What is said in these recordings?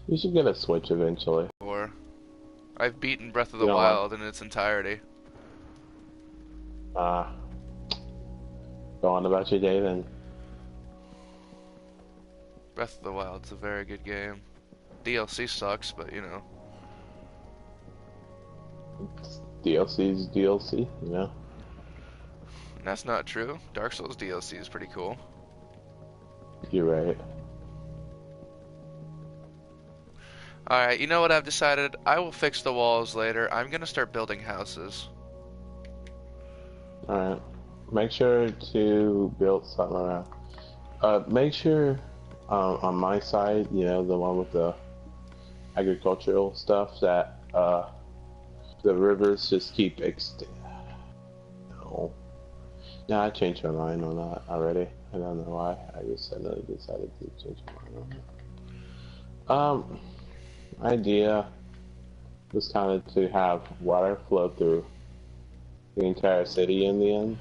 You should get a Switch eventually. Or I've beaten Breath of You the don't like, Wild in its entirety. uh, go on about your day then. Breath of the Wild's a very good game. DLC sucks, but you know. DLC's DLC, you know? That's not true. Dark Souls DLC is pretty cool. You're right. Alright, you know what I've decided? I will fix the walls later. I'm gonna start building houses. Alright. Make sure to build something around. Make sure on my side, you know, the one with the agricultural stuff, that the rivers just keep No. No, I changed my mind on that already. I don't know why. I just suddenly decided to change my mind on that. Idea was kind of to have water flow through the entire city in the end.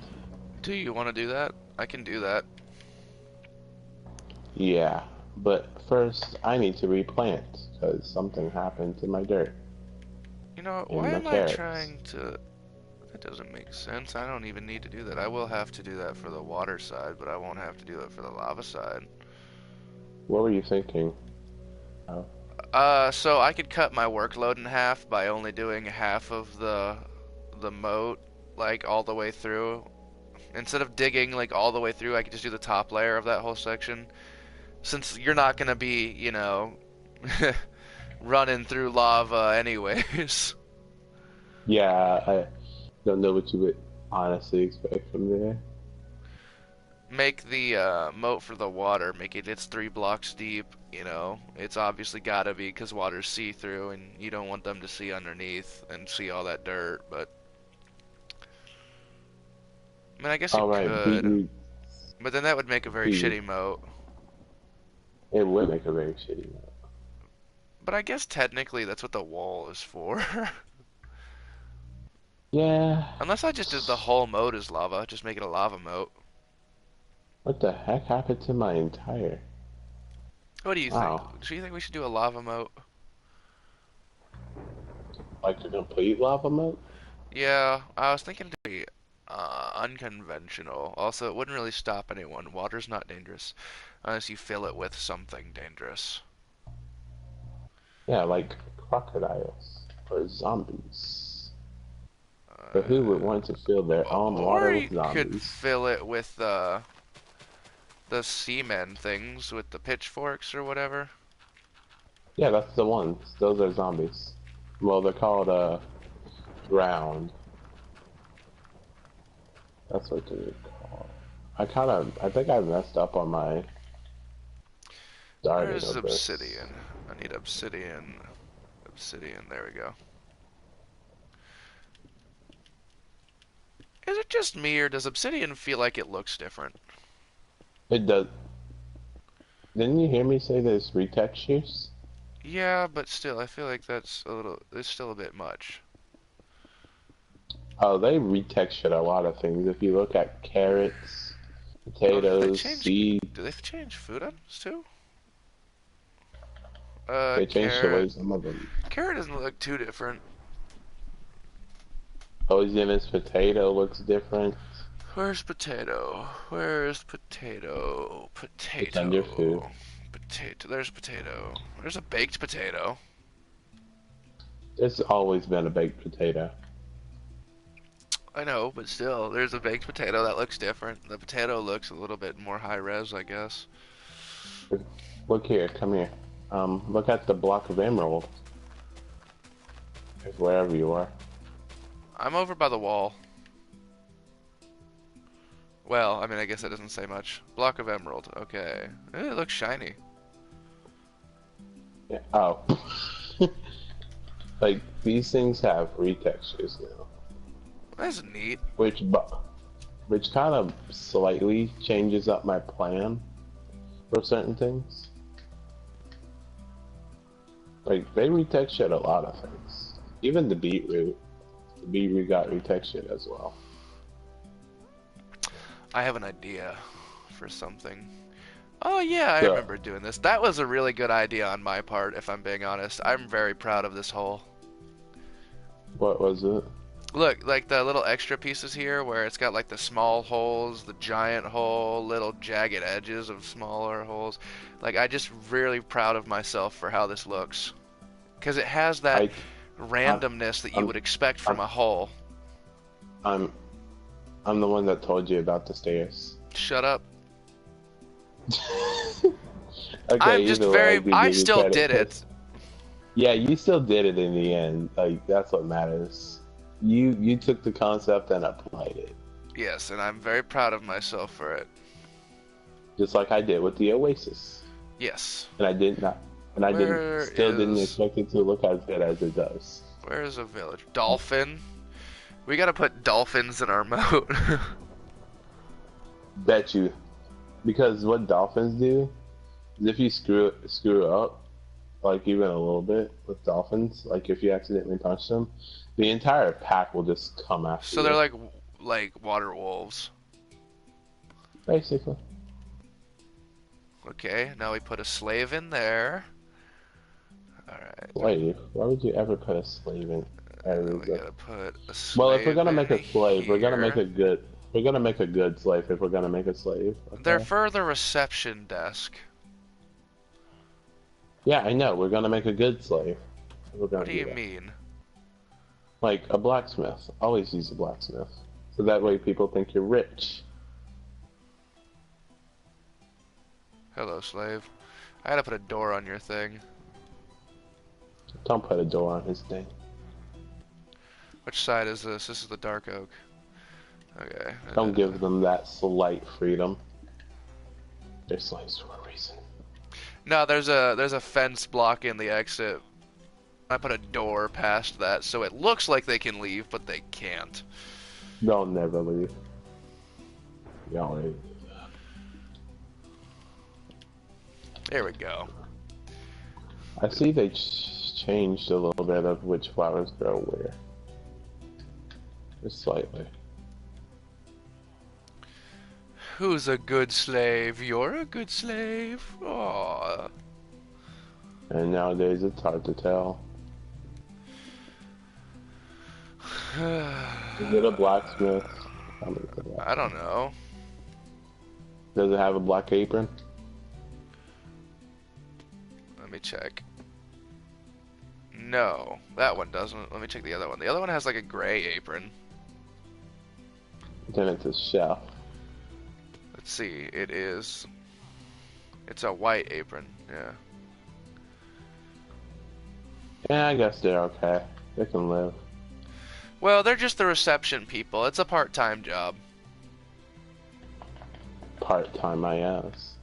Do you want to do that? I can do that. Yeah, but first I need to replant because something happened to my dirt You know, why and my am I carrots. trying to... That doesn't make sense. I don't even need to do that. I will have to do that for the water side, but I won't have to do it for the lava side. What were you thinking? Oh, So I could cut my workload in half by only doing half of the moat, like all the way through. Instead of digging like all the way through, I could just do the top layer of that whole section. Since you're not gonna be, you know, running through lava anyways. yeah, I don't know what you would honestly expect from there. Make the moat for the water, make it it's 3 blocks deep, you know. It's obviously gotta be because water's see-through and you don't want them to see underneath and see all that dirt, but I mean I guess you All right, could. beetroot. But then that would make a very Beetroot. shitty moat. It would make a very shitty map. But I guess technically that's what the wall is for. Yeah. Unless I just did the whole moat as lava, just make it a lava moat. What the heck happened to my entire? What do you think? Wow. Do you think we should do a lava moat? Like the complete lava mode? Yeah, I was thinking to be unconventional. Also, it wouldn't really stop anyone. Water's not dangerous unless you fill it with something dangerous. Yeah, like crocodiles or zombies. But who would Uh, want to fill their own or water you with could zombies? fill it with the seamen things with the pitchforks or whatever. Yeah, that's the ones. Those are zombies. Well, they're called drowned. That's what they're called. I think I messed up on my starting Where's of this. obsidian? I need obsidian. Obsidian, there we go. Is it just me, or does obsidian feel like it looks different? It does. Didn't you hear me say there's retextures? Yeah, but still, I feel like it's still a bit much. Oh, they retextured a lot of things. If you look at carrots, Oh, potatoes, seeds, do they change food items too? they changed the way Carrot. some of them. Carrot doesn't look too different. Poisonous potato looks different. Where's potato? Where's potato? It's under food. Potato. Potato. There's potato. There's a baked potato. It's always been a baked potato. I know, but still, there's a baked potato that looks different. The potato looks a little bit more high res, I guess. Look here, come here. Look at the block of emerald. If wherever you are. I'm over by the wall. Well, I mean, I guess that doesn't say much. Block of emerald. Okay. It looks shiny. Yeah. Oh. Like, these things have retextures now. That's neat. Which kind of slightly changes up my plan for certain things. Like, they retextured a lot of things. Even the beetroot. The beetroot got retextured as well. I have an idea for something. Oh yeah, I So, remember doing this. That was a really good idea on my part, if I'm being honest. I'm very proud of this hole. what was it? Look, like the little extra pieces here where it's got like the small holes, the giant hole, little jagged edges of smaller holes. Like I just really proud of myself for how this looks. Because it has that I, I'm, randomness that you I'm, would expect from I'm, a hole. I'm, I'm the one that told you about the stairs. Shut up. Okay, I'm just either way, I very. do I give you still credit did it. because yeah, you still did it in the end. Like that's what matters. You took the concept and applied it, Yes, and I'm very proud of myself for it. just like I did with the Oasis. Yes. And I did not, and I didn't, Where still didn't is. expect it to look as good as it does. Where is a village? Dolphin? We gotta put dolphins in our moat. Bet you, because what dolphins do is if you screw up, like even a little bit with dolphins, like if you accidentally punch them, the entire pack will just come after So they're you. like water wolves. Basically, Okay, now we put a slave in there. Alright. slave. Why would you ever put a slave in? We gotta put a Well, if we're slave gonna in make a slave, we're gonna make here. a good. We're gonna make a good slave if we're gonna make a slave. They're Okay. for the reception desk. Yeah, I know. We're gonna make a good slave. We're gonna What do do you that. mean? Like a blacksmith. Always use a blacksmith. So that way people think you're rich. Hello, slave. I gotta put a door on your thing. Don't put a door on his thing. Which side is this? This is the dark oak. Okay. Don't give them that slight freedom. They're slaves for a reason. No, there's a fence blocking the exit. I put a door past that so it looks like they can leave, but they can't. They'll never leave. You already. There we go. I see they changed a little bit of which flowers grow where. Just slightly. Who's a good slave? You're a good slave. Aww. And nowadays it's hard to tell. Is it a blacksmith? I mean, it's a blacksmith. I don't know. Does it have a black apron? Let me check. No, that one doesn't. Let me check the other one. The other one has like a gray apron. Then it's a chef. Let's see. It's a white apron. Yeah. Yeah, I guess they're okay. They can live. Well, they're just the reception people. It's a part-time job. Part-time, my ass.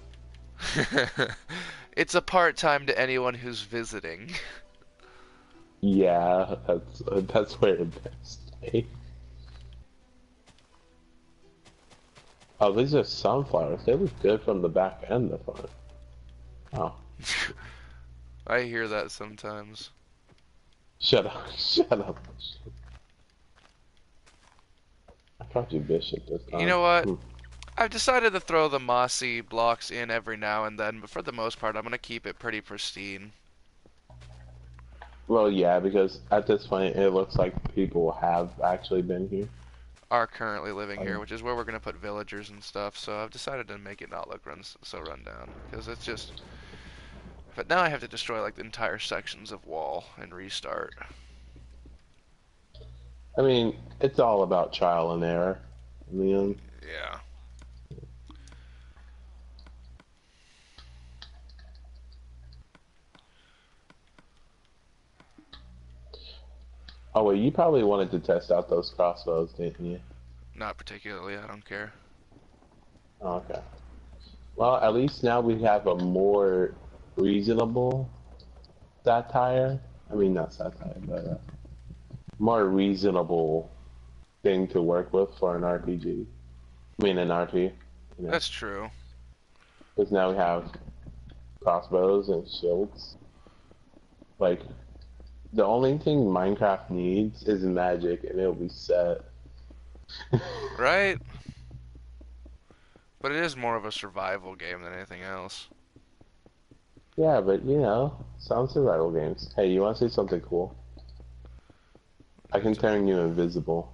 It's a part-time to anyone who's visiting. Yeah, that's where it best stay. Oh, these are sunflowers. They look good from the back and the front. Oh, I hear that sometimes. shut up, shut up. I called you bishop this time. You know what? Hmm. I've decided to throw the mossy blocks in every now and then, but for the most part, I'm gonna keep it pretty pristine. Well, yeah, because at this point it looks like people have actually been here. Are currently living here, Um, which is where we're gonna put villagers and stuff. So I've decided to make it not look so run down, because it's just. But now I have to destroy like the entire sections of wall and restart. I mean, it's all about trial and error in the end. Yeah. Oh wait, you probably wanted to test out those crossbows, didn't you? Not particularly. I don't care. Oh, okay. Well, at least now we have a more reasonable satire. I mean, not satire, but more reasonable thing to work with for an RPG. I mean, an RP. You know, That's true. because now we have crossbows and shields. Like, the only thing Minecraft needs is magic, and it'll be set. Right? But it is more of a survival game than anything else. Yeah, but you know, some survival games. Hey, you want to see something cool? I can turn you invisible.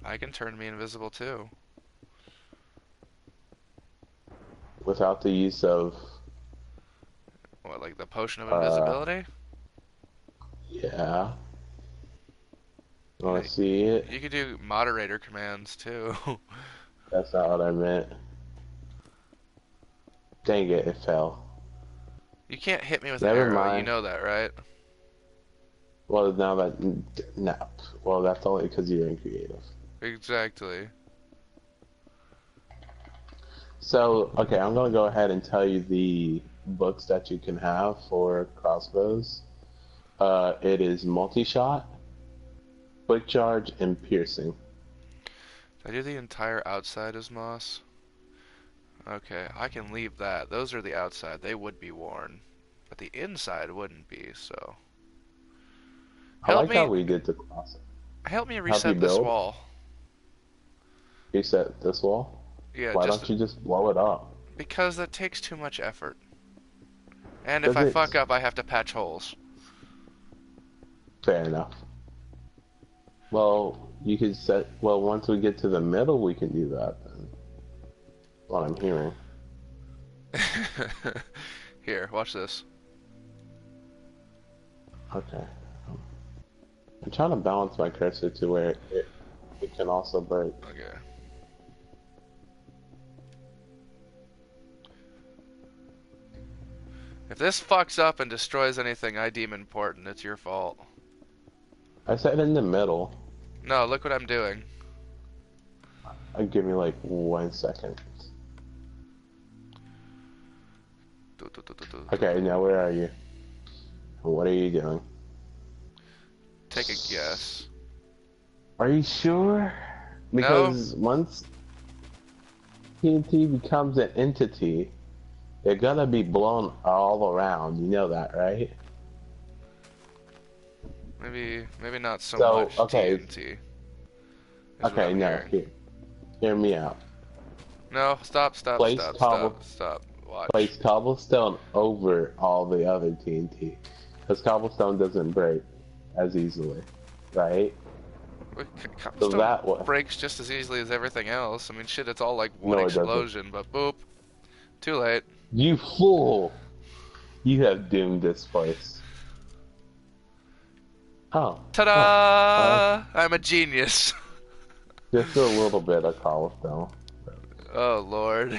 I can turn me invisible too. Without the use of, What, like the potion of uh, invisibility? yeah. Yeah, Want to see it? you could do moderator commands too. That's not what I meant. Dang it, it fell. You can't hit me with an Never arrow, you mind. know that, right? Well, now that, no. Well, that's only because you're in creative. Exactly. So, okay, I'm gonna go ahead and tell you the books that you can have for crossbows. It is multi-shot, quick charge, and piercing. Did I do the entire outside as moss? Okay, I can leave that. Those are the outside. They would be worn. But the inside wouldn't be, so. I Help like how me we did the cross. help me Help you reset this build. wall. Reset this wall. Yeah, Why just don't you just blow it up? because that takes too much effort. And if Does I it? fuck up, I have to patch holes. Fair enough. Well, you could set. Well, once we get to the middle, we can do that. Then, what I'm hearing. Here, watch this. Okay. I'm trying to balance my cursor to where it can also break. Okay. If this fucks up and destroys anything I deem important, it's your fault. I said in the middle. No, look what I'm doing. Give me like 1 second. Okay, now where are you? What are you doing? Take a guess. Are you sure? No? Because once TNT becomes an entity, they're gonna be blown all around. You know that, right? Maybe not so So, much okay, TNT. Is what okay, I'm no, hearing. hear me out. No, stop, stop, Place stop, cobble, stop, stop. Watch. place cobblestone over all the other TNT, because cobblestone doesn't break as easily, right? So Cobblestone that way, breaks just as easily as everything else. I mean, shit, it's all like one no, it doesn't. explosion, but boop. Too late. You fool! You have doomed this place. Oh, oh, Ta-da! I'm a genius. just a little bit of cobblestone. Oh, Lord.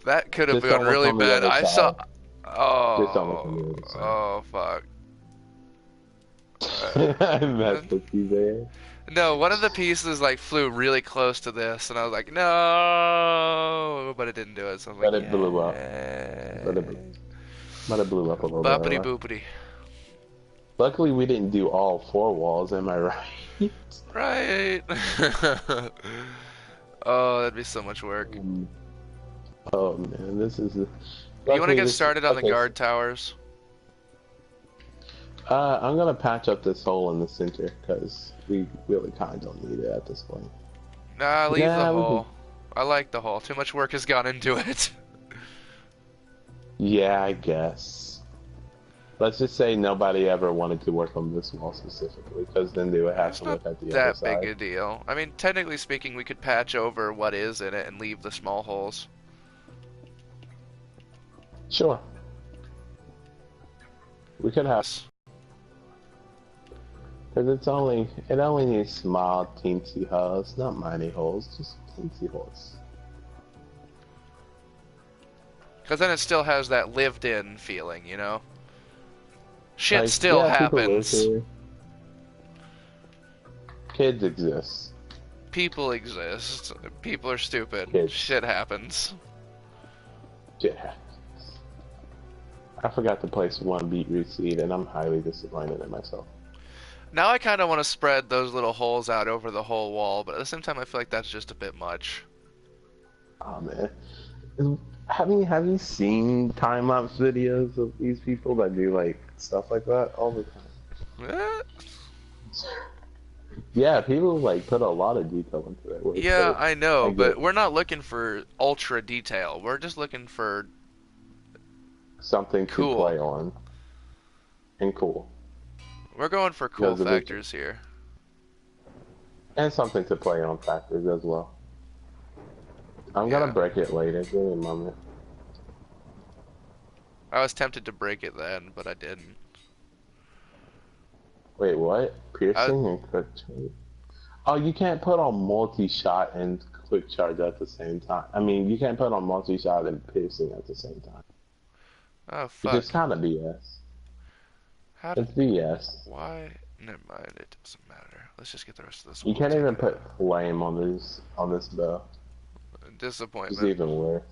That could have Just gone almost really on the bad. other I saw... side. Just almost on the Oh. other side. Oh, fuck. I messed with you there. No, one of the pieces like flew really close to this, and I was like, no, but it didn't do it. So I was like, But it blew up. But it, yay. but it blew up a little bit Boppity early. boopity. Luckily, we didn't do all 4 walls. Am I right? Right. Oh, that'd be so much work. Oh man, this is. Do you want to Luckily, get this. started on the Okay. guard towers? I'm gonna patch up this hole in the center because we really kind of don't need it at this point. Nah, leave the Yeah, we can. hole. I like the hole. Too much work has gone into it. Yeah, I guess. Let's just say nobody ever wanted to work on this wall specifically, because then they would have It's to not look at the other that big side. a deal. I mean, technically speaking, we could patch over what is in it and leave the small holes. Sure, we could have, because it only needs small, teensy holes, not many holes, just teensy holes. Because then it still has that lived-in feeling, you know? Shit Like, still yeah, people live happens. here. Kids exist. People exist. People are stupid. Kids. Shit happens. Shit happens. I forgot to place one beetroot seed, and I'm highly disappointed in myself. Now I kind of want to spread those little holes out over the whole wall, but at the same time I feel like that's just a bit much. Oh man, have you seen time lapse videos of these people that do like stuff like that all the time? Eh? Yeah, people like put a lot of detail into their work, Yeah, so I I know, but get we're not looking for ultra detail. We're just looking for something to cool. play on and cool We're going for cool because of it, factors here. and something to play on factors as well. I'm gonna Yeah. break it later. Give me a moment. I was tempted to break it then, but I didn't. Wait, what? I Piercing and quick charge? Oh, you can't put on multi-shot and quick charge at the same time. I mean, you can't put on multi-shot and piercing at the same time, oh which is fuck. kind of BS. How did It's BS. why? Never mind. It doesn't matter. Let's just get the rest of this You wall can't even taken put out. flame on this bow. It's Disappointment. even worse.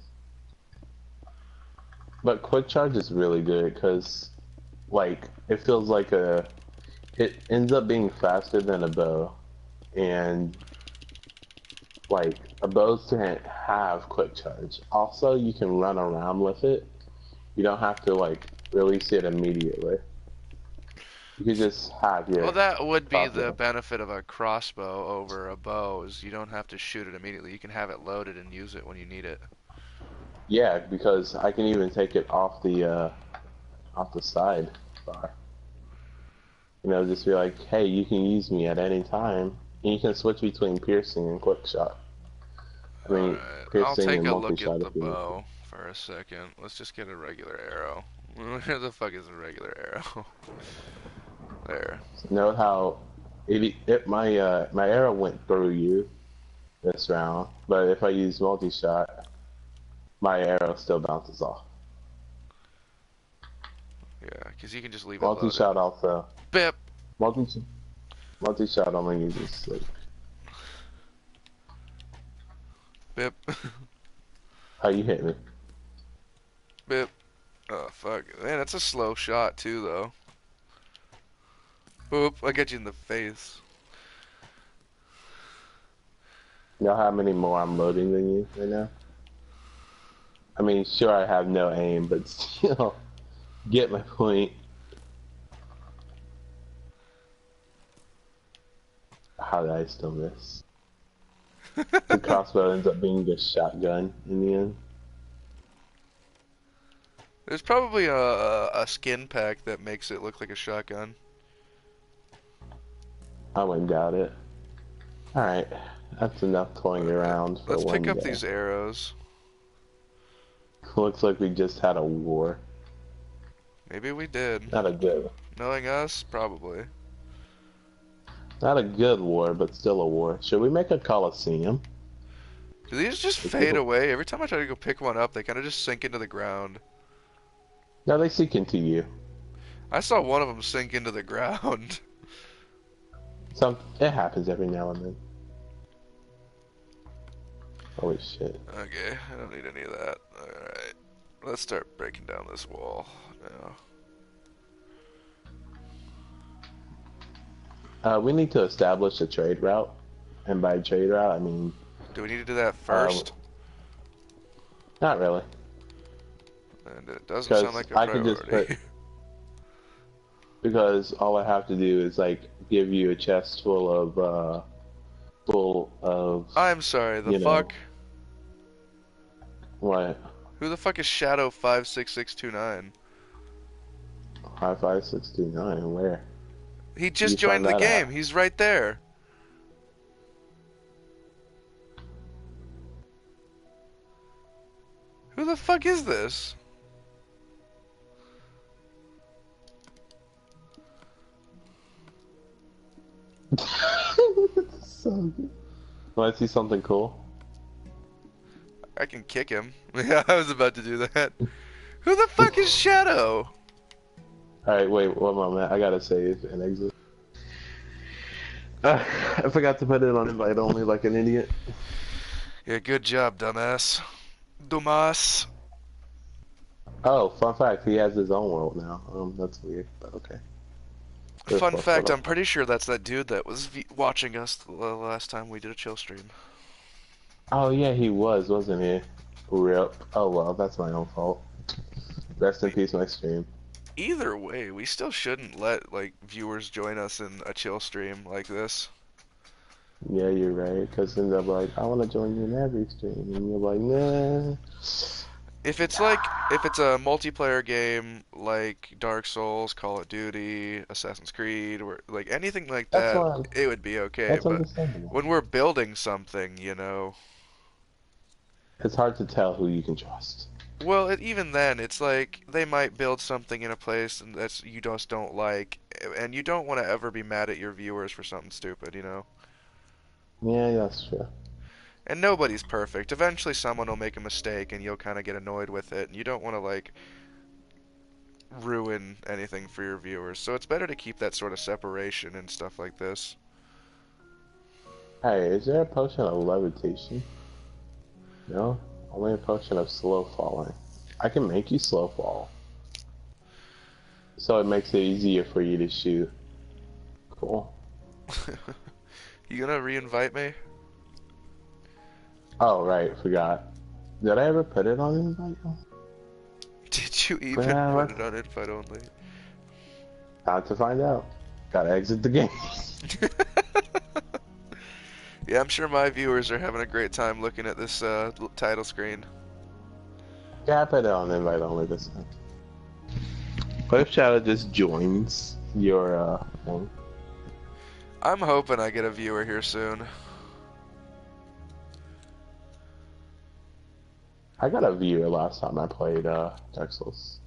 But quick charge is really good because, like, it feels like it ends up being faster than a bow, and like a bow can't have quick charge. Also, you can run around with it. You don't have to like release it immediately. You can just have Well, your that would be the crossbow. benefit of a crossbow over a bow, is you don't have to shoot it immediately. You can have it loaded and use it when you need it. Yeah, because I can even take it off the side bar. You know, just be like, hey, you can use me at any time, and you can switch between piercing and quick shot. I mean, Alright, I'll piercing take and a multi look shot at if the you want to. bow for a second. Let's just get a regular arrow. Where the fuck is a regular arrow? There. Note how my arrow went through you this round, but if I use multi shot, my arrow still bounces off. Yeah, because you can just leave it Multi loaded. shot also. Bip! Multi multi shot only uses like Bip. how you hit me. Bip. Oh, fuck. Man, that's a slow shot, too, though. Boop. I got you in the face. You know how many more I'm loading than you right now? I mean, sure I have no aim, but still, get my point. How did I still miss? The crossbow ends up being a shotgun in the end. There's probably a skin pack that makes it look like a shotgun. I wouldn't doubt it. Alright, that's enough toying around for Let's pick one up day. these arrows. Looks like we just had a war. Maybe we did. Not a good, Knowing us, probably. not a good war, but still a war. Should we make a coliseum? Do these just For fade people? away? Every time I try to go pick one up, they kind of just sink into the ground. No, they seek into you. I saw one of them sink into the ground. It happens every now and then. Holy shit. Okay, I don't need any of that. Alright. Let's start breaking down this wall now. We need to establish a trade route, and by trade route I mean Do we need to do that first? not really, And it doesn't sound because like a I could just put priority. because all I have to do is like give you a chest full of I'm sorry, the you know fuck? what Who the fuck is Shadow 56629? 55629 where He did you just find joined the that game. at? He's right there. Who the fuck is this? So good. Want to see something cool? I can kick him. Yeah, I was about to do that. Who the fuck is Shadow? Alright, wait, one moment. I gotta save and exit. I forgot to put it on invite only like an idiot. Yeah, good job, dumbass. Dumas. Oh, fun fact, he has his own world now. That's weird, but okay. Just Fun fuck fact, what I'm up. pretty sure that's that dude that was watching us the last time we did a chill stream. Oh yeah, he was, wasn't he? Rip. Oh well, that's my own fault. Rest in peace, my stream. Either way, we still shouldn't let, like, viewers join us in a chill stream like this. Yeah, you're right. Because then they're like, I want to join you in every stream, and you're like, nah. If it's a multiplayer game like Dark Souls, Call of Duty, Assassin's Creed, or like anything like That's that, why. it would be okay. That's But understandable. when we're building something, you know, It's hard to tell who you can trust. well, even then, it's like they might build something in a place and that's you just don't like, and you don't want to ever be mad at your viewers for something stupid, you know. Yeah, that's true. And nobody's perfect. Eventually, someone will make a mistake, and you'll kind of get annoyed with it, and you don't want to like ruin anything for your viewers. So it's better to keep that sort of separation and stuff like this. Hey, is there a potion of levitation? No? Only a potion of slow falling. I can make you slow fall. So it makes it easier for you to shoot. Cool. You gonna re-invite me? Oh, right, forgot. Did I ever put it on invite? Did you even Yeah, put what? it on invite only? Time to find out. Gotta exit the game. Yeah, I'm sure my viewers are having a great time looking at this title screen. Yeah, I put it on invite only this time. What if Shadow just joins your thing? I'm hoping I get a viewer here soon. I got a viewer last time I played Dark Souls.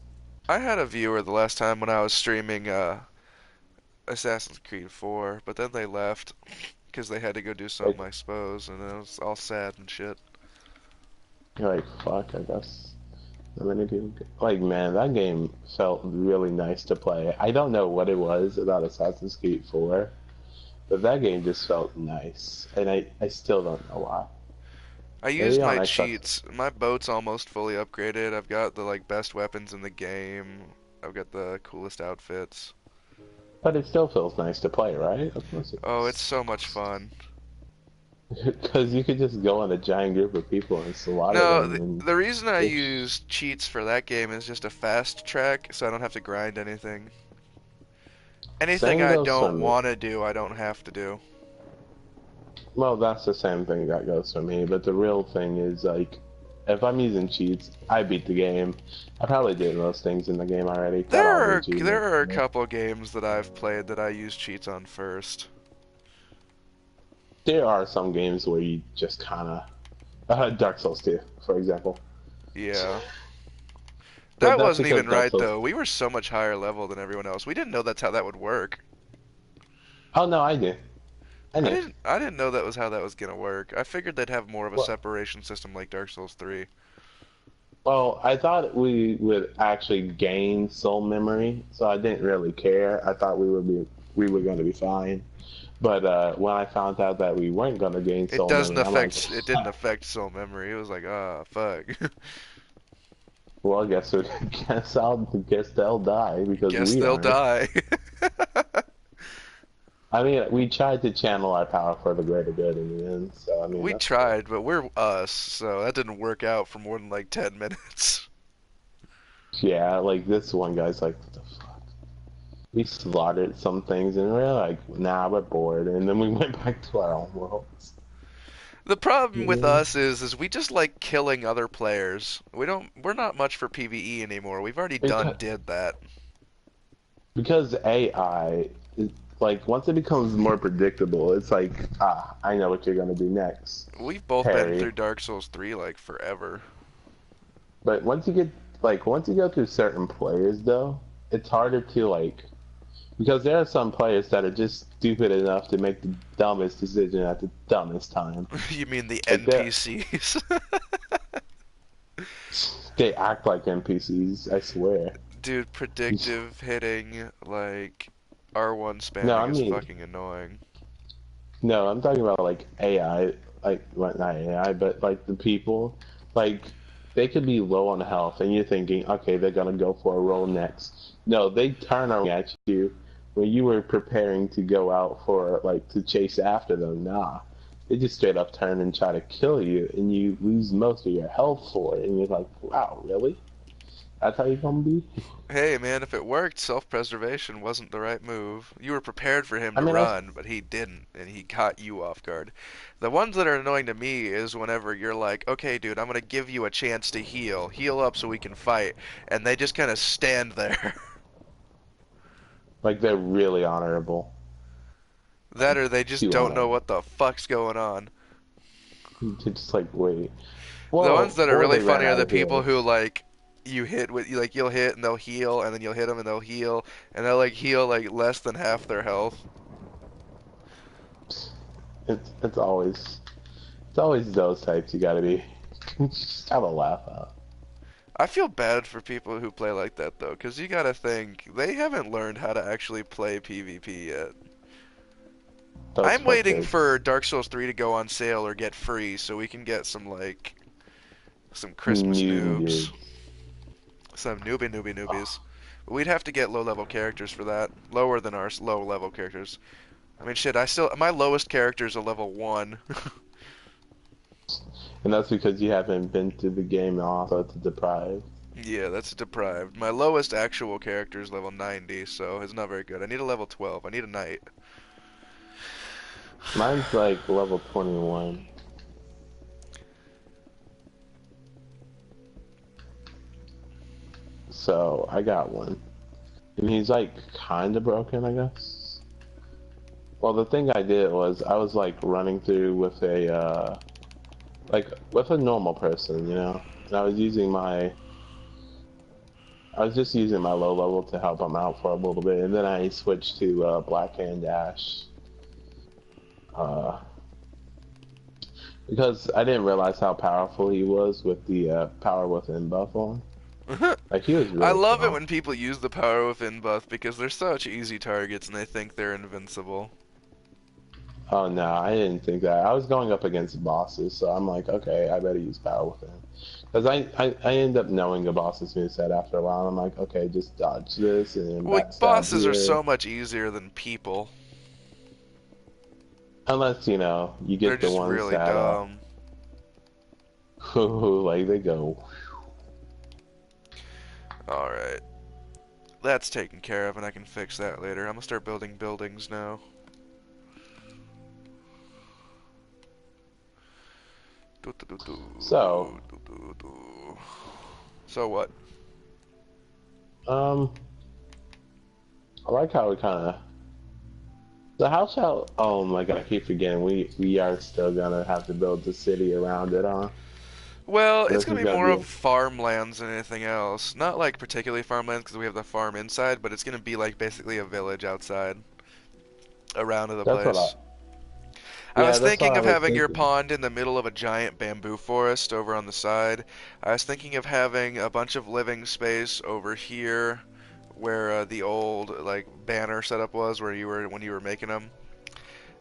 I had a viewer the last time when I was streaming Assassin's Creed 4, but then they left because they had to go do Like, something, I suppose, and I was all sad and shit. you're like, fuck, I guess. Not many people. Like, man, that game felt really nice to play. I don't know what it was about Assassin's Creed 4, but that game just felt nice. And I still don't know why. I used Maybe on my Xbox. cheats. My boat's almost fully upgraded. I've got the like best weapons in the game. I've got the coolest outfits. But it still feels nice to play, right? Of course it Oh, it's does. so much fun. Because you could just go on a giant group of people and slaughter No, them. And the reason I it's, use cheats for that game is just a fast track, so I don't have to grind anything. Anything same I goes for don't me. want to do, I don't have to do. Well, that's the same thing that goes for me. But the real thing is, like, if I'm using cheats, I beat the game. I probably did most things in the game already. Got all the There achievements. are a couple games that I've played that I use cheats on first. There are some games where you just kind of Dark Souls 2, for example. Yeah. But That that's wasn't because even Dark right Souls. though. We were so much higher level than everyone else. We didn't know that's how that would work. Oh no, I did. I knew. I didn't know that was how that was gonna work. I figured they'd have more of a Well, separation system like Dark Souls 3. well, I thought we would actually gain soul memory, so I didn't really care. I thought we were going to be fine. But when I found out that we weren't going to gain soul memory, I'm like, It didn't affect soul memory. It was like, ah, fuck. well, guess they'll die because Guess we they'll aren't. die. I mean, we tried to channel our power for the greater good in the end, so I mean We that's cool. tried, but we're us, so that didn't work out for more than like 10 minutes. Yeah, like this one guy's like, what the fuck? We slaughtered some things and we're like, nah, we're bored, and then we went back to our own worlds. The problem with Yeah. us is we just like killing other players. We're not much for PvE anymore. We've already Because, did that. because AI, is, like, once it becomes more predictable, it's like, I know what you're gonna do next, We've both been Harry. through Dark Souls 3 like forever. But once you go through certain players, though, it's harder to, like, because there are some players that are just stupid enough to make the dumbest decision at the dumbest time. You mean the Like, NPCs? they act like NPCs, I swear. Dude, predictive hitting, like R1 No, spamming I is mean, fucking annoying. no, I'm talking about like AI, like well, not AI, but like the people, like they could be low on health, and you're thinking, okay, they're gonna go for a roll next. No, they turn around at you when you were preparing to go out for like to chase after them. Nah, they just straight up turn and try to kill you, and you lose most of your health for it, and you're like, wow, really? That's how you gonna be? Hey man, if it worked, self-preservation wasn't the right move. You were prepared for him I to mean, I run, but he didn't, and he caught you off guard. The ones that are annoying to me is whenever you're like, okay, dude, I'm gonna give you a chance to heal. Heal up so we can fight. And they just kind of stand there. like they're really honorable, That like or they just too don't know honorable. what the fuck's going on. They just like wait. The ones Well, that are or really they ran funny are out the of people heals. who like you hit with like you'll hit and they'll heal and then you'll hit them and they'll heal and they'll like heal like less than half their health. It's always those types you gotta be. Just have a laugh out. I feel bad for people who play like that though, 'cause you gotta think they haven't learned how to actually play PvP yet. Those I'm poor waiting kids. for Dark Souls 3 to go on sale or get free so we can get some like some Christmas noobs, Noobs. some newbies. Oh, But we'd have to get low level characters for that, lower than our low level characters. I mean, shit, I still my lowest character is a level 1. and that's because you haven't been through the game and also it's deprived. Yeah, that's deprived. My lowest actual character is level 90, so it's not very good. I need a level 12. I need a knight. Mine's like level 21. So I got one. And he's like kinda broken, I guess. Well, the thing I did was I was like running through with with a normal person, you know? And I was just using my low level to help him out for a little bit, and then I switched to Black Hand Dash. Uh, because I didn't realize how powerful he was with the power within buff on. Like he was I really love it strong. when people use the power within buff because they're such easy targets and they think they're invincible. Oh no, I didn't think that. I was going up against bosses, so I'm like, okay, I better use power within. Because I end up knowing the boss's moveset after a while. I'm like, okay, just dodge this and then Well, backstab bosses are here. so much easier than people. Unless, you They're get the just ones really that, dumb. like they go. Alright. That's taken care of and I can fix that later. I'm gonna start building buildings now. Do, do, do, So, do, do, do. So what? um, I like how we kind of. The house shall. Oh my god, I keep forgetting. We are still gonna have to build the city around it, huh? Well, it's This gonna is be gonna more be. of farmlands than anything else. Not like particularly farmlands because we have the farm inside, but it's gonna be like basically a village outside around the That's what I. place. I Yeah, was that's what thinking I of was having your thinking. pond in the middle of a giant bamboo forest over on the side. I was thinking of having a bunch of living space over here where the old like banner setup was where you were when you were making them.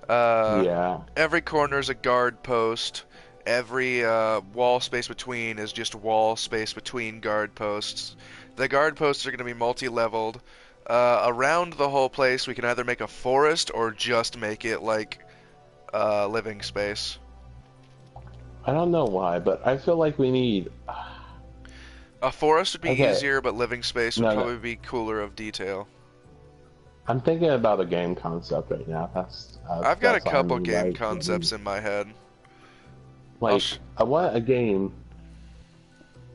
Uh, Yeah, every corner is a guard post. Every wall space between is just wall space between guard posts. The guard posts are going to be multi-leveled. Around the whole place, we can either make a forest or just make it like living space. I don't know why, but I feel like we need. A forest would be Okay, easier, but living space would no, no. probably be cooler of detail. I'm thinking about a game concept right now. I've got a That's what I couple mean game by concepts in my head. I'll like I want a game.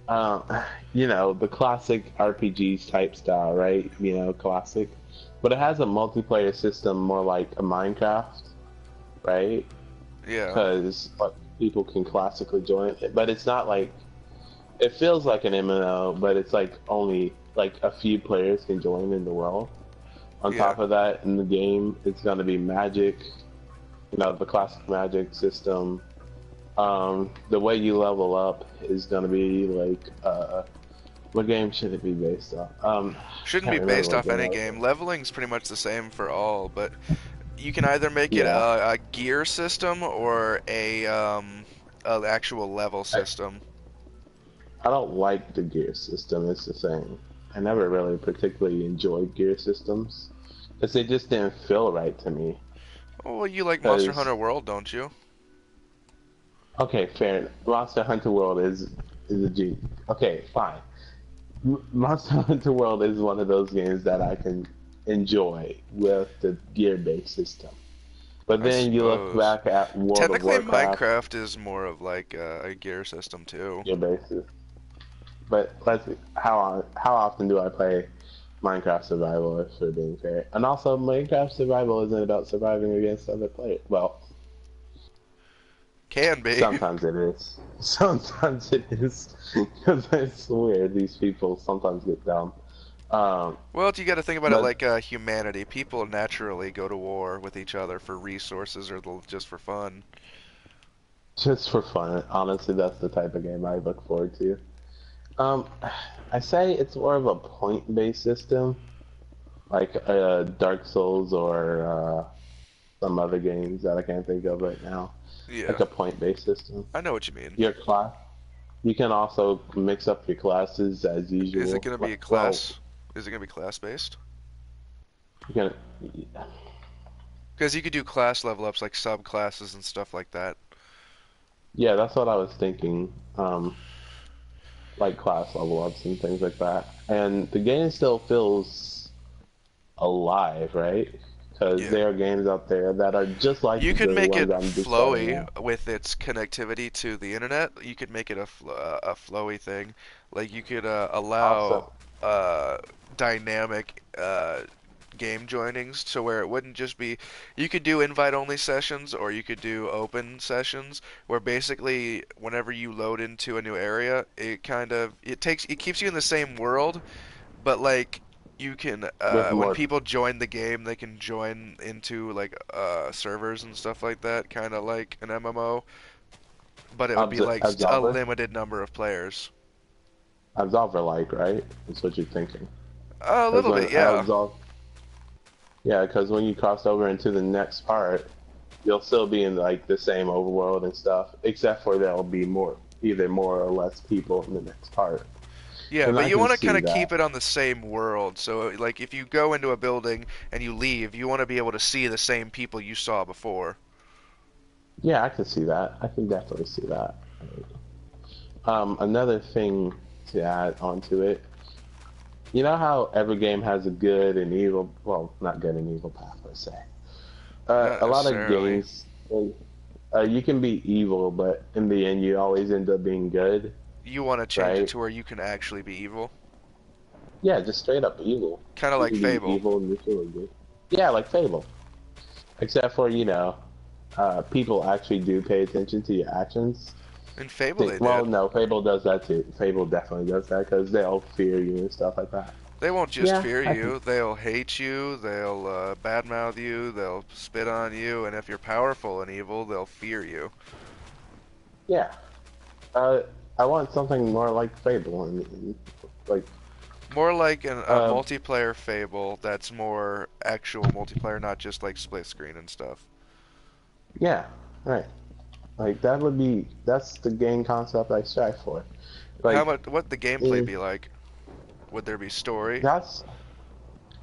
The classic RPGs type style, right? Classic, but it has a multiplayer system more like a Minecraft, right? yeah, Because people can classically join it, but it's not like it feels like an MMO, but it's like only like a few players can join in the world. On yeah. top of that, in the game, it's going to be magic, the classic magic system. The way you level up is going to be like, what game should it be based on? I Shouldn't can't be remember based what off game any I was game. thinking. Leveling's pretty much the same for all, but you can either make it Yeah, a gear system or a actual level I, system. I don't like the gear system. It's the thing. I never really particularly enjoyed gear systems because they just didn't feel right to me. Oh, well, you like Monster Because Hunter World, don't you? okay, fair. Monster Hunter World is a G. Okay, fine. Monster Hunter World is one of those games that I can enjoy with the gear-based system. But I then you look suppose. back at World of Technically, Warcraft, Minecraft is more of like a gear system too. gear-based. But how often do I play Minecraft Survival, if we're being fair? And also, Minecraft Survival isn't about surviving against other players. Well, Can be. sometimes it is. Sometimes it is. Because I swear, these people sometimes get dumb. Um, Well, you got to think about it but like humanity. People naturally go to war with each other for resources or just for fun. just for fun, honestly, that's the type of game I look forward to. Um, I say it's more of a point-based system, like Dark Souls or some other games that I can't think of right now. Yeah, Like a point-based system. I know what you mean. Your class, you can also mix up your classes as Is it usual. gonna be a Well, class? Is it gonna be class based? you can, Because you could do class level ups like subclasses and stuff like that. yeah, that's what I was thinking. Like class level ups and things like that. And the game still feels alive, right? Because Yeah. there are games out there that are just like You could the make ones it I'm describing flowy now. with its connectivity to the internet. You could make it a flowy thing. Like you could allow Also, uh, dynamic game joinings to where it wouldn't just be. You could do invite only sessions or you could do open sessions where basically whenever you load into a new area, it keeps you in the same world, but like you can with when more people join the game they can join into like servers and stuff like that, kind of like an MMO, but it would be like a Absolver, limited number of players. Absolver like, right? That's what you're thinking. A Because little when bit, yeah. Absolver, yeah, because when you cross over into the next part, you'll still be in like the same overworld and stuff, except for there'll be either more or less people in the next part. Yeah, And but I you can want to kind see of that. keep it on the same world. So like if you go into a building and you leave, you want to be able to see the same people you saw before. Yeah, I can see that. I can definitely see that. Another thing to add onto it, you know how every game has a good and evil, well, not good and evil path per se. Not A lot of necessarily. games, you can be evil, but in the end, you always end up being good, You want to change it right? to where you can actually be evil. Yeah, just straight up evil. Kind of You like can be Fable. evil and you feel good. Yeah, like Fable. Except for, people actually do pay attention to your actions. In Fable they Well, did. no, Fable does that too. Fable definitely does that because they'll fear you and stuff like that. They won't just Yeah, fear I can. you, they'll hate you, they'll badmouth you, they'll spit on you, and if you're powerful and evil, they'll fear you. Yeah. Uh, I want something more like Fable and like, More like a uh, multiplayer Fable that's more actual multiplayer, not just like split screen and stuff. yeah, right. Like that's the game concept I strive for. How Like, much? What the gameplay mm, be like? Would there be story? that's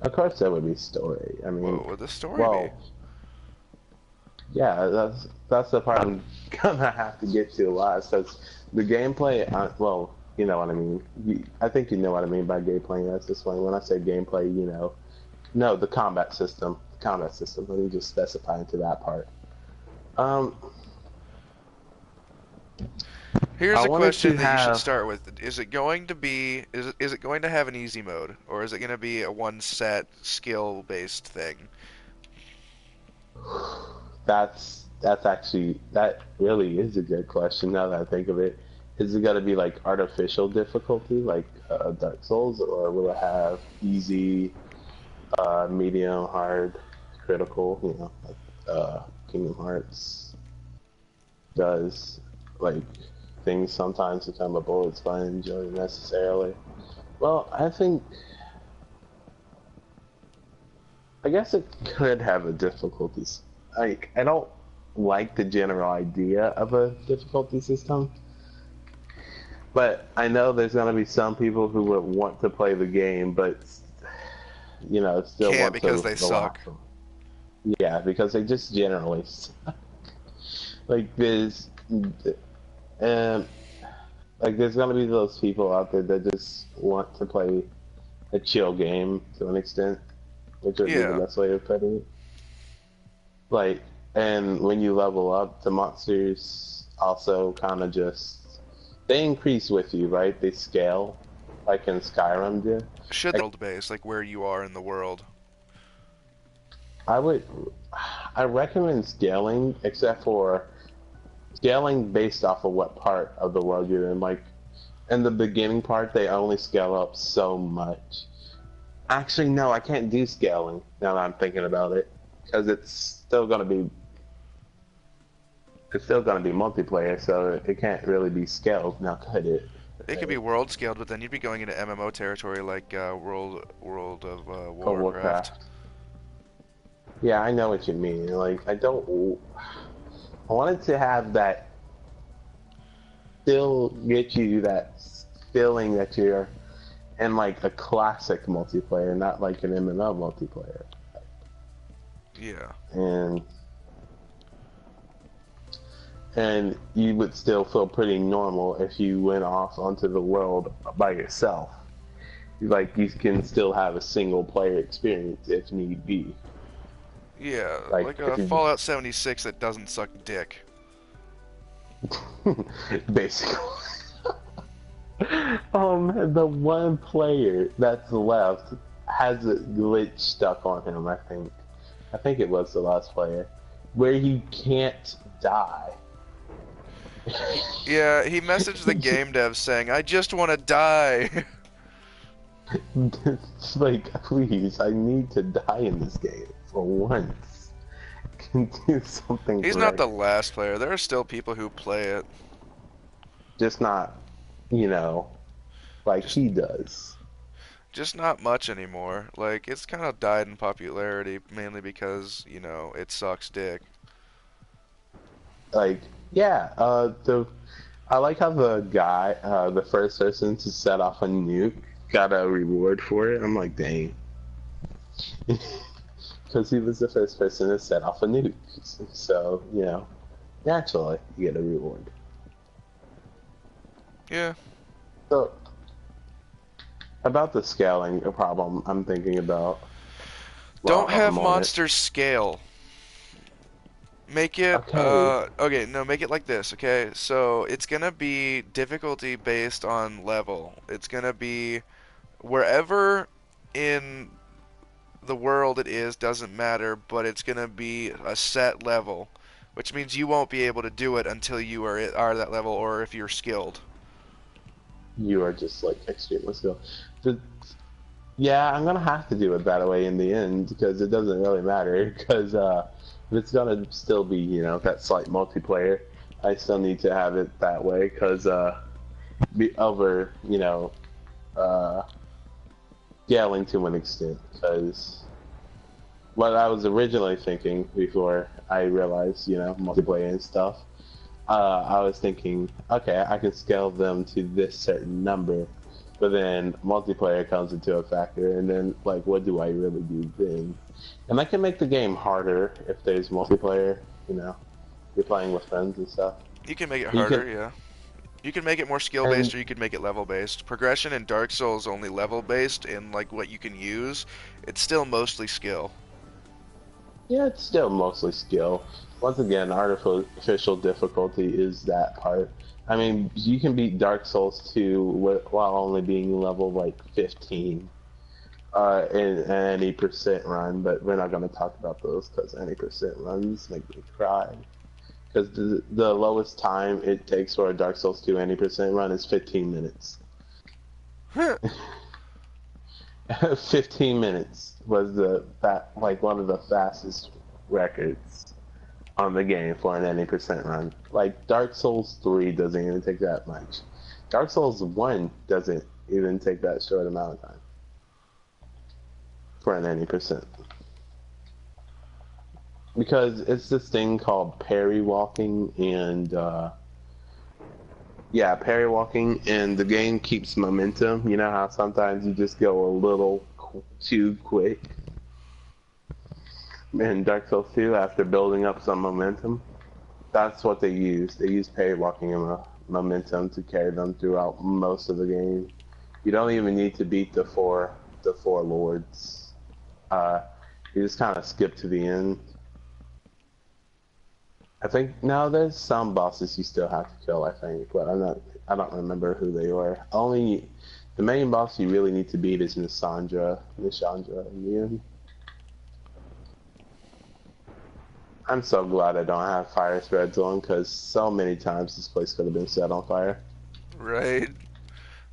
of course there would be story. I mean, What would the story be? well, yeah, that's the part I'm gonna have to get to last because the gameplay. Well, you know what I mean. I think you know what I mean by gameplay. That's just when I say gameplay, no, the combat system. The combat system. Let me just specify into that part. Um, Here's I a wanted to question that you should have. start with. Is it going to have an easy mode, or is it going to be a one set skill based thing? That really is a good question. Now that I think of it, is it gonna be like artificial difficulty, like Dark Souls, or will it have easy, medium, hard, critical? Like Kingdom Hearts does. Like things sometimes become a bullet sponge or necessarily. Well, I guess it could have a difficulties. Like I don't like the general idea of a difficulty system, but I know there's gonna be some people who would want to play the game, but still Can't want because to they suck. relax. Yeah, because they just generally like this. Um, Like, there's gonna be those people out there that just want to play a chill game to an extent, which would be the Yeah. best way of putting it. Like, and when you level up, the monsters also kind of just they increase with you, right? They scale, like in Skyrim did. Should Like, world base, like where you are in the world. I would, I recommend scaling, except for scaling based off of what part of the world you're in. Like, in the beginning part, they only scale up so much. Actually, no, I can't do scaling now that I'm thinking about it, because it's still gonna be multiplayer, so it can't really be scaled now, could it? It could be world scaled, but then you'd be going into MMO territory like World of For Warcraft. Warcraft. Yeah, I know what you mean. Like, I don't. I wanted to have that still get you that feeling that you're in like a classic multiplayer, not like an MMO multiplayer. Yeah. And you would still feel pretty normal if you went off onto the world by yourself. Like, you can still have a single player experience if need be. Yeah, Like, like if a you Fallout 76 that doesn't suck dick. basically. The one player that's left has a glitch stuck on him, I think. I think it was the last player. Where you can't die. Yeah, he messaged the game dev saying, "I just want to die." It's like, please, I need to die in this game for once. Can do something He's not right. the last player. There are still people who play it. Just not, you know, like Just, he does. just not much anymore. Like it's kind of died in popularity mainly because it sucks dick. Like, yeah, I like how the guy, the first person to set off a nuke got a reward for it. I'm like, dang. Because he was the first person to set off a nuke. So, naturally, you get a reward. Yeah. So, about the scaling problem, I'm thinking about. Don't Well, have I'm on it. monsters scale. Make it, Okay, okay, no, make it like this, okay? So it's gonna be difficulty based on level. It's gonna be wherever in the world it is, doesn't matter, but it's gonna be a set level, which means you won't be able to do it until you are that level or if you're skilled. you are just like extremely skilled. The, yeah, I'm gonna have to do it that way in the end because it doesn't really matter. Because if it's gonna still be, that slight multiplayer, I still need to have it that way. Because be over, uh, scaling to an extent. Because what I was originally thinking before I realized, multiplayer and stuff, I was thinking, okay, I can scale them to this certain number, but then multiplayer comes into a factor, and then, like, what do I really do then? And that can make the game harder if there's multiplayer, you're playing with friends and stuff. You can make it You harder, can, yeah. You can make it more skill and based or you could make it level based. Progression in Dark Souls only level based in like what you can use. It's still mostly skill. yeah, it's still mostly skill. Once again, artificial difficulty is that part. I mean, you can beat Dark Souls 2 while only being level like 15 in any percent run, but we're not going to talk about those because any percent runs make me cry. Because the lowest time it takes for a Dark Souls 2 any percent run is 15 minutes. 15 minutes was one of the fastest records on the game for an any percent run. Like Dark Souls 3 doesn't even take that much. Dark Souls 1 doesn't even take that short amount of time for an any percent. Because it's this thing called parry walking and yeah, parry walking, and the game keeps momentum. You know how sometimes you just go a little too quick in Dark Souls 2 after building up some momentum? That's what they use. They use parry walking momentum to carry them throughout most of the game. You don't even need to beat the four lords. You just kind of skip to the end. I think no, there's some bosses you still have to kill. I think, but I don't remember who they were. Only the main boss you really need to beat is Nisandra in the end. I'm so glad I don't have fire spreads on because so many times this place could have been set on fire. Right.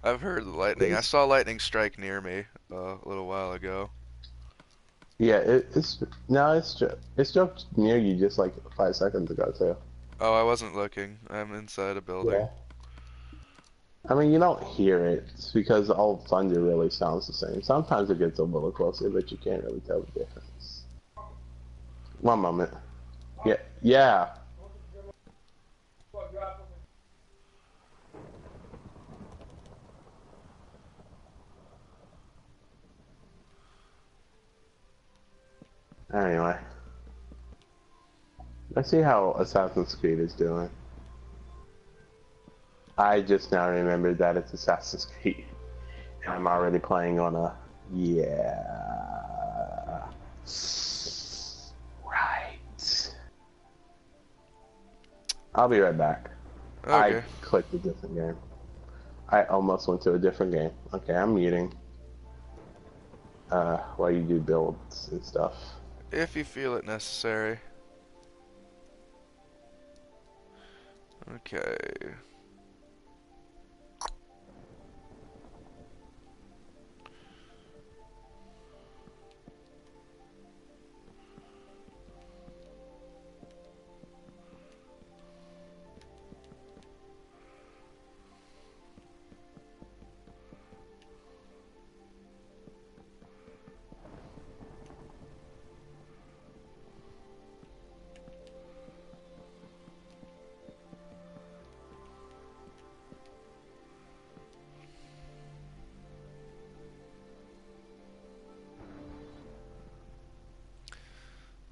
I've heard the lightning. I 'Cause, saw lightning strike near me a little while ago. yeah, it's no, it's just near you just like 5 seconds ago too. Oh, I wasn't looking. I'm inside a building. Yeah. I mean, you don't hear it because all thunder really sounds the same. Sometimes it gets a little closer, but you can't really tell the difference. One moment. Yeah, yeah. Anyway, let's see how Assassin's Creed is doing. I just now remembered that it's Assassin's Creed. And I'm already playing on a... Yeah... Right. I'll be right back. I Okay. clicked a different game. I almost went to a different game. Okay, I'm muting. While you do builds and stuff. If you feel it necessary. Okay.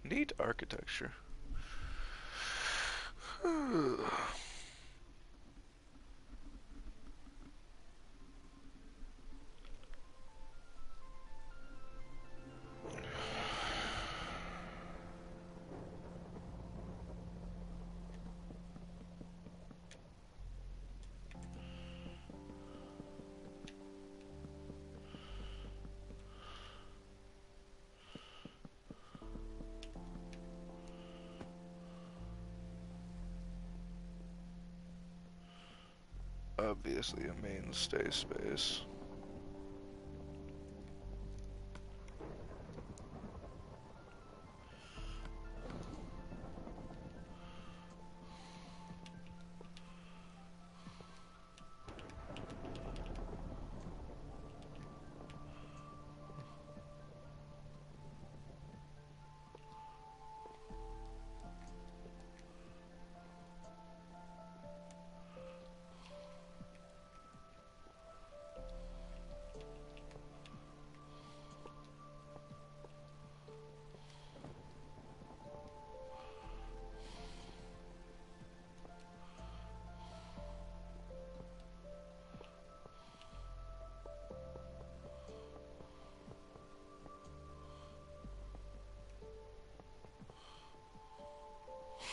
Neat architecture. Obviously a mainstay space.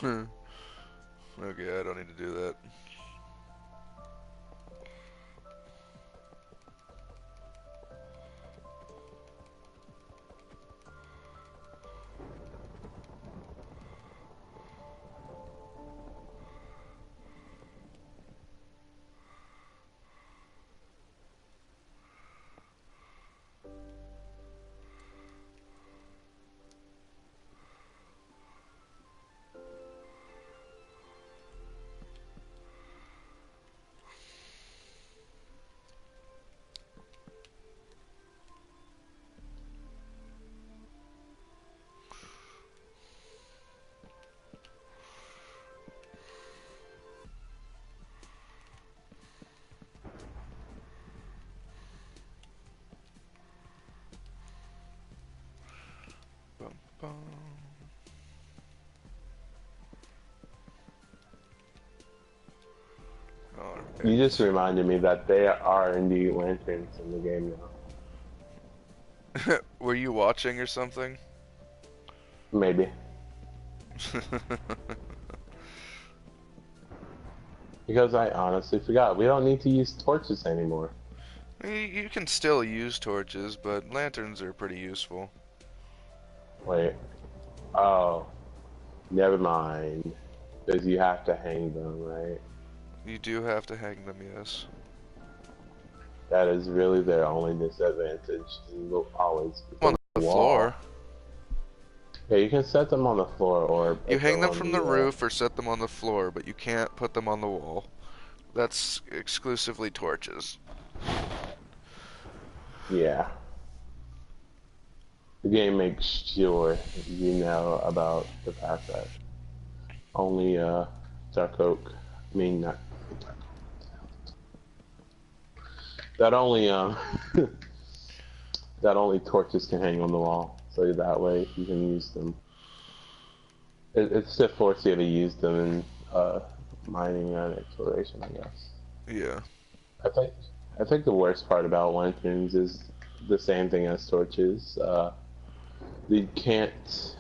Okay, I don't need to do that. Bum, bum. You just reminded me that there are indeed lanterns in the game now. Were you watching or something? Maybe. Because I honestly forgot. We don't need to use torches anymore. You can still use torches, but lanterns are pretty useful. Wait. Oh. Never mind. Because you have to hang them, right? You do have to hang them, yes. That is really their only disadvantage. You will always be On the floor. Yeah, you can set them on the floor or... You hang them from the roof or set them on the floor, but you can't put them on the wall. That's exclusively torches. Yeah. The game makes sure you know about the fact that only Dark Oak, I mean not Dark Oak, that only that only torches can hang on the wall, so that way you can use them. It's to force you to use them in mining and exploration, I guess. Yeah. I think the worst part about lanterns is the same thing as torches. They can't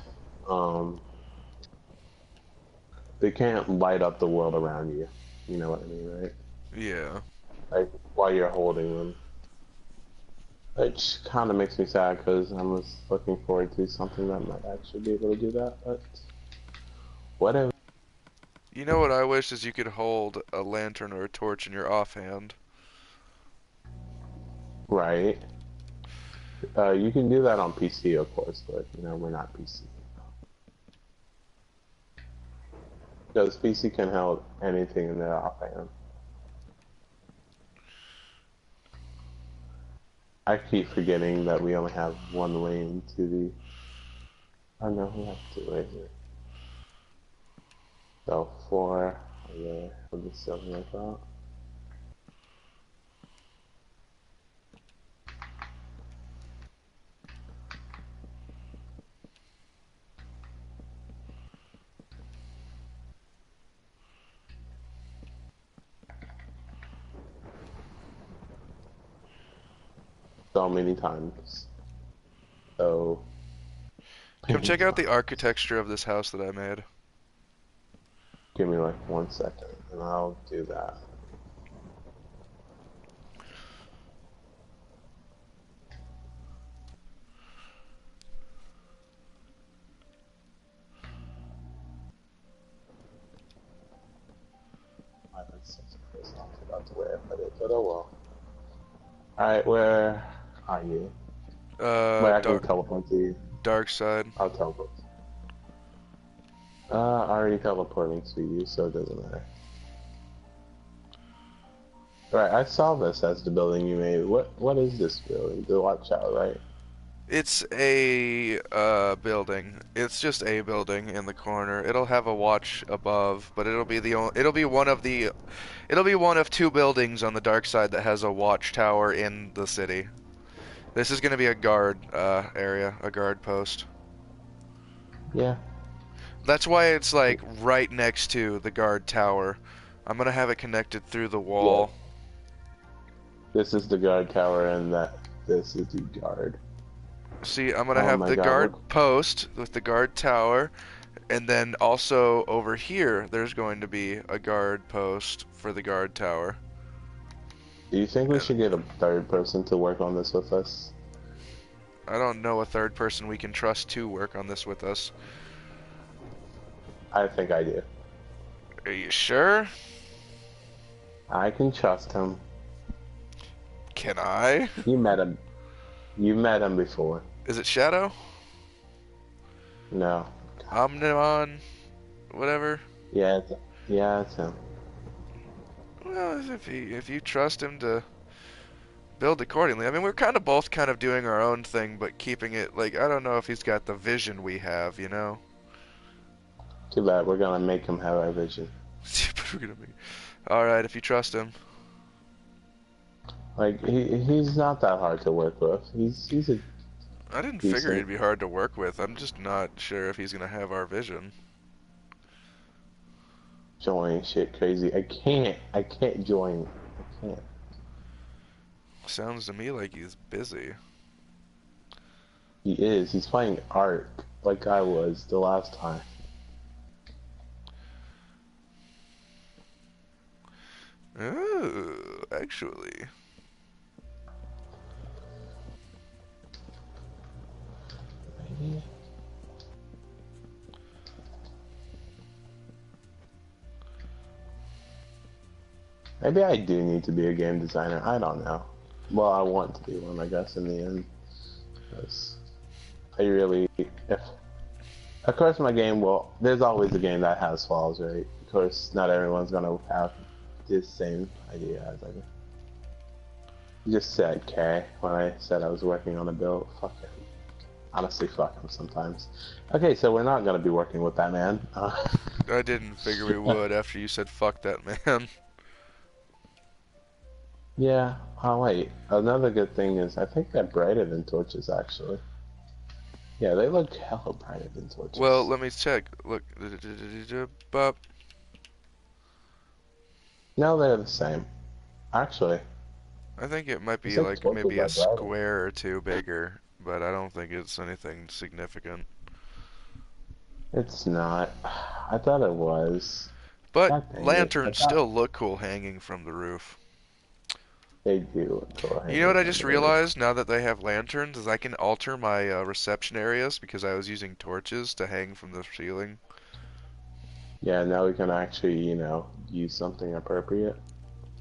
light up the world around you. You know what I mean, right? Yeah. Like while you're holding them. Which kind of makes me sad because I was looking forward to something that might actually be able to do that, but whatever. You know what I wish is you could hold a lantern or a torch in your offhand. Right. You can do that on PC, of course, but you know we're not PC. Because PC can hold anything in their offhand. I keep forgetting that we only have one lane to the... Oh no, we have two ways here. So 4 there, we'll just something like that. So many times. So... Come check out the architecture of this house that I made. Give me like 1 second, and I'll do that. I forgot to where I put it, but oh well. Alright, where are you? Where I can teleport to you. Dark side. I'll teleport. Already teleporting to you, so it doesn't matter. Right, I saw this as the building you made. What is this building? The watchtower, right? It's a building. It's just a building in the corner. It'll have a watch above, but it'll be one of two buildings on the dark side that has a watchtower in the city. This is going to be a guard area, a guard post. Yeah. That's why it's like right next to the guard tower. I'm going to have it connected through the wall. Yeah. This is the guard tower, and this is the guard. See, I'm going to have the guard post with the guard tower, and then also over here there's going to be a guard post for the guard tower. Do you think we should get a third person to work on this with us? I don't know a third person we can trust to work on this with us. I think I do. Are you sure? I can trust him. Can I? You met him. You met him before. Is it Shadow? No. Omnimon? Whatever? Yeah, it's him. Well, if you trust him to build accordingly. I mean, we're both kind of doing our own thing, but keeping it, like, I don't know if he's got the vision we have, you know? Too bad, we're gonna make him have our vision. Alright, if you trust him. Like, he's not that hard to work with. He's a... I didn't figure he'd be hard to work with. I'm just not sure if he's gonna have our vision. join shit crazy. I can't join. I can't. Sounds to me like he's busy. He is. He's playing Ark like I was the last time. Oh, actually. Maybe. Maybe I do need to be a game designer. I don't know. Well, I want to be one, I guess, in the end. 'Cause I really, if, of course, my game will. There's always a game that has flaws, right? Of course, not everyone's gonna have this same idea as I do. You just said K when I said I was working on a build. Fuck him. Honestly, fuck him sometimes. Okay, so we're not gonna be working with that man. I didn't figure we would after you said fuck that man. Yeah. Oh wait. Another good thing is I think they're brighter than torches actually. Yeah, they look hella brighter than Well, torches. let me check. Look. Bop. No, they're the same. Actually, I think it might you be said like torches maybe a are brighter. square or two bigger, but I don't think it's anything significant. It's not. I thought it was. But God dang it. I lanterns thought still look cool hanging from the roof. they do look cool You know hanging what I from just the roof. realized now that they have lanterns is I can alter my reception areas because I was using torches to hang from the ceiling. Yeah, now we can actually, use something appropriate.